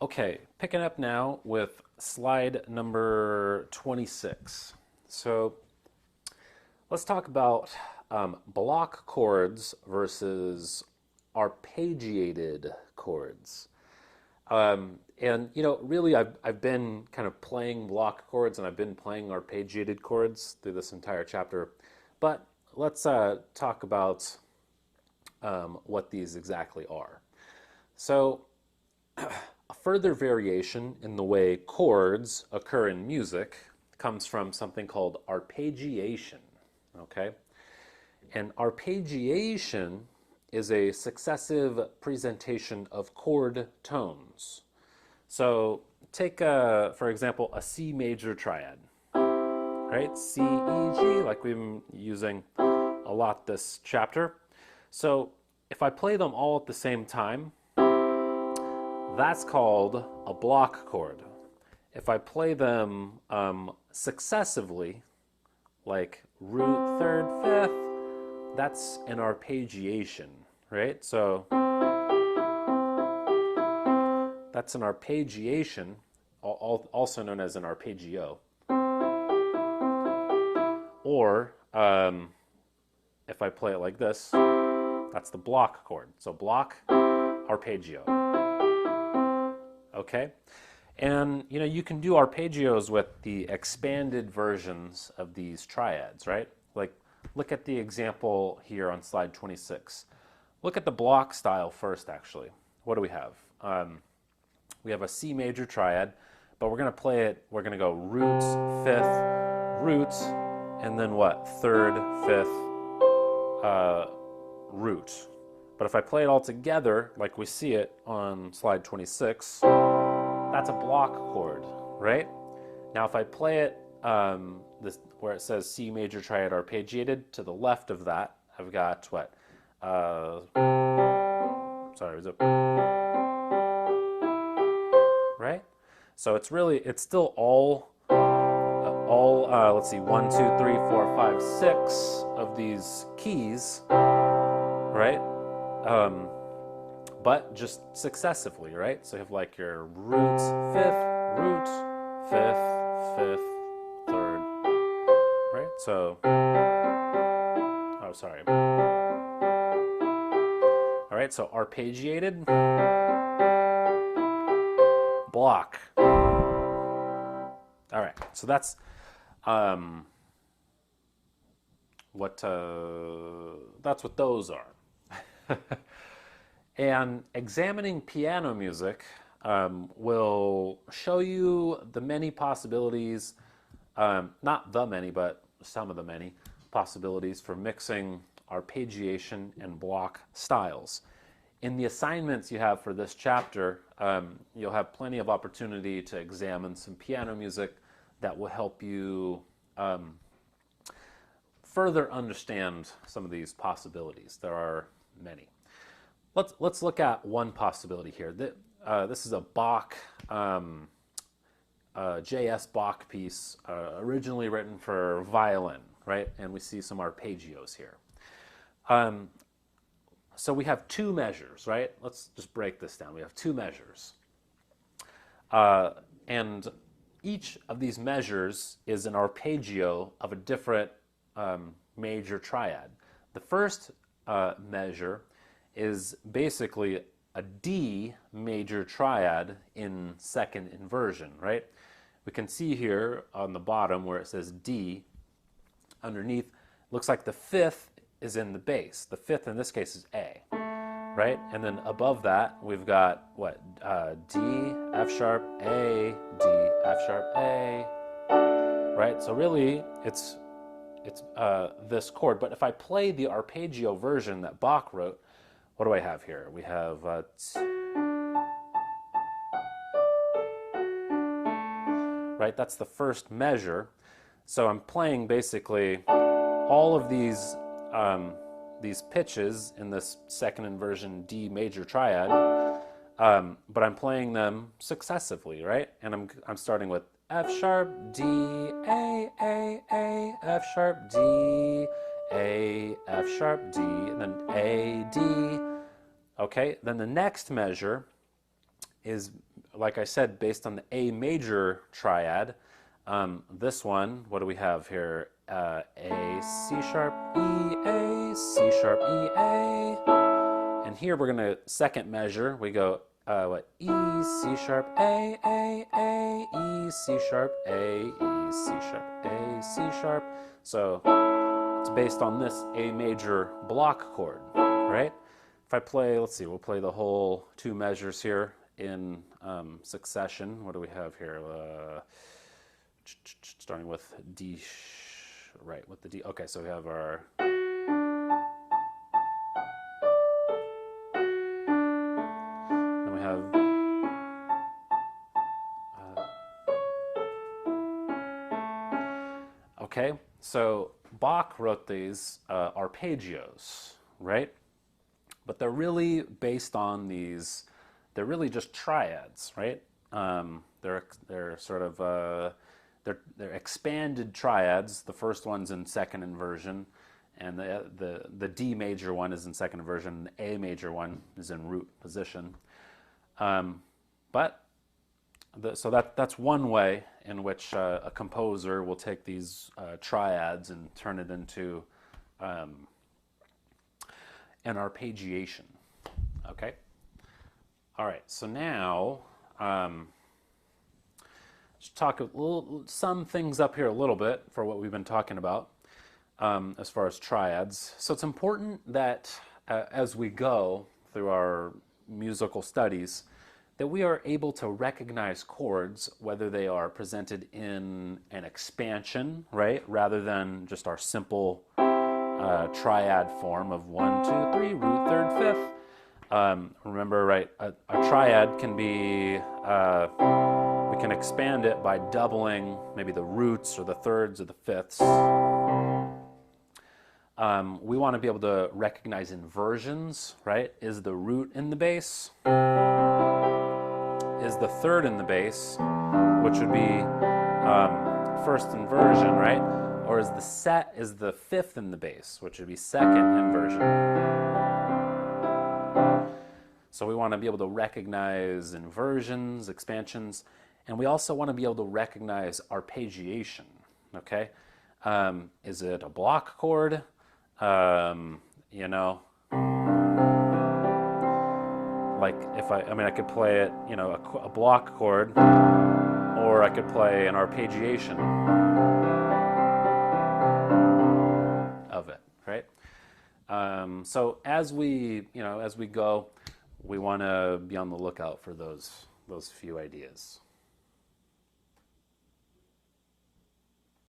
Okay, picking up now with slide number 26. So let's talk about block chords versus arpeggiated chords. And really, I've been kind of playing block chords and I've been playing arpeggiated chords through this entire chapter. But let's talk about what these exactly are. So, a further variation in the way chords occur in music comes from something called arpeggiation. Okay? And arpeggiation is a successive presentation of chord tones. So take, for example, a C major triad, right? C, E, G, like we've been using a lot this chapter. So if I play them all at the same time, that's called a block chord. If I play them successively, like root, third, fifth, that's an arpeggiation, right? So that's an arpeggiation, also known as an arpeggio. Or if I play it like this, that's the block chord. So block, arpeggio. Okay? And you can do arpeggios with the expanded versions of these triads, right? Like look at the example here on slide 26. Look at the block style first, actually. What do we have? We have a C major triad, but we're going to play it, we're going to go root, fifth, root, and then what? Third, fifth, root. But if I play it all together, like we see it on slide 26, that's a block chord, right? Now if I play it where it says C major triad arpeggiated, to the left of that, I've got what? Sorry, is it? Right? So it's still all, let's see, 1, 2, 3, 4, 5, 6 of these keys, right? But just successively, right? So you have like your root, fifth, fifth, third, right? So, oh, sorry. All right, so arpeggiated, block. All right, so that's what those are. And examining piano music will show you the many possibilities, not the many, but some of the many possibilities for mixing arpeggiation and block styles. In the assignments you have for this chapter, you'll have plenty of opportunity to examine some piano music that will help you further understand some of these possibilities. There are many. Let's look at one possibility here. This is a Bach, J.S. Bach piece, originally written for violin, right? And we see some arpeggios here. So we have two measures, right? Let's just break this down. We have two measures. And each of these measures is an arpeggio of a different major triad. The first measure is basically a D major triad in second inversion, right? We can see here on the bottom where it says D, underneath, looks like the fifth is in the bass. The fifth in this case is A, right? And then above that, we've got what? D, F sharp, A, D, F sharp, A, right? So really, it's this chord. But if I play the arpeggio version that Bach wrote, what do I have here? We have right? That's the first measure. So I'm playing basically all of these pitches in this second inversion D major triad, but I'm playing them successively, right? And I'm starting with F sharp, D, A, F sharp, D, A, F sharp, D, and then A, D. Okay, then the next measure is like I said, based on the A major triad. This one, what do we have here? A, C sharp, E, A, C sharp, E, A. And here we're going to second measure. We go, E, C sharp, A, E, C sharp, A, E, C sharp, A, C sharp. So it's based on this A major block chord, right? If I play, let's see, we'll play the whole two measures here in succession. What do we have here? Starting with D, right, with the D. Okay, so we have our, then we have, okay, so Bach wrote these arpeggios, right? But they're really based on these, they're really just triads, right? They're sort of, they're expanded triads. The first one's in second inversion, and the D major one is in second inversion. The A major one is in root position. So that's one way in which a composer will take these triads and turn it into an arpeggiation. Okay. All right. So now. Let's talk some things up here a little bit for what we've been talking about as far as triads. So it's important that as we go through our musical studies, that we are able to recognize chords, whether they are presented in an expansion, right, rather than just our simple triad form of 1, 2, 3, root, third, fifth. Remember, right, a triad can be, we can expand it by doubling maybe the roots or the thirds or the fifths. We want to be able to recognize inversions, right? Is the root in the bass? Is the third in the bass, which would be first inversion, right? Or is the fifth in the bass, which would be second inversion. So we want to be able to recognize inversions, expansions, and we also want to be able to recognize arpeggiation, okay? Is it a block chord? You know, like if I could play it, you know, a block chord, or I could play an arpeggiation of it, right? So as we go, we want to be on the lookout for those few ideas.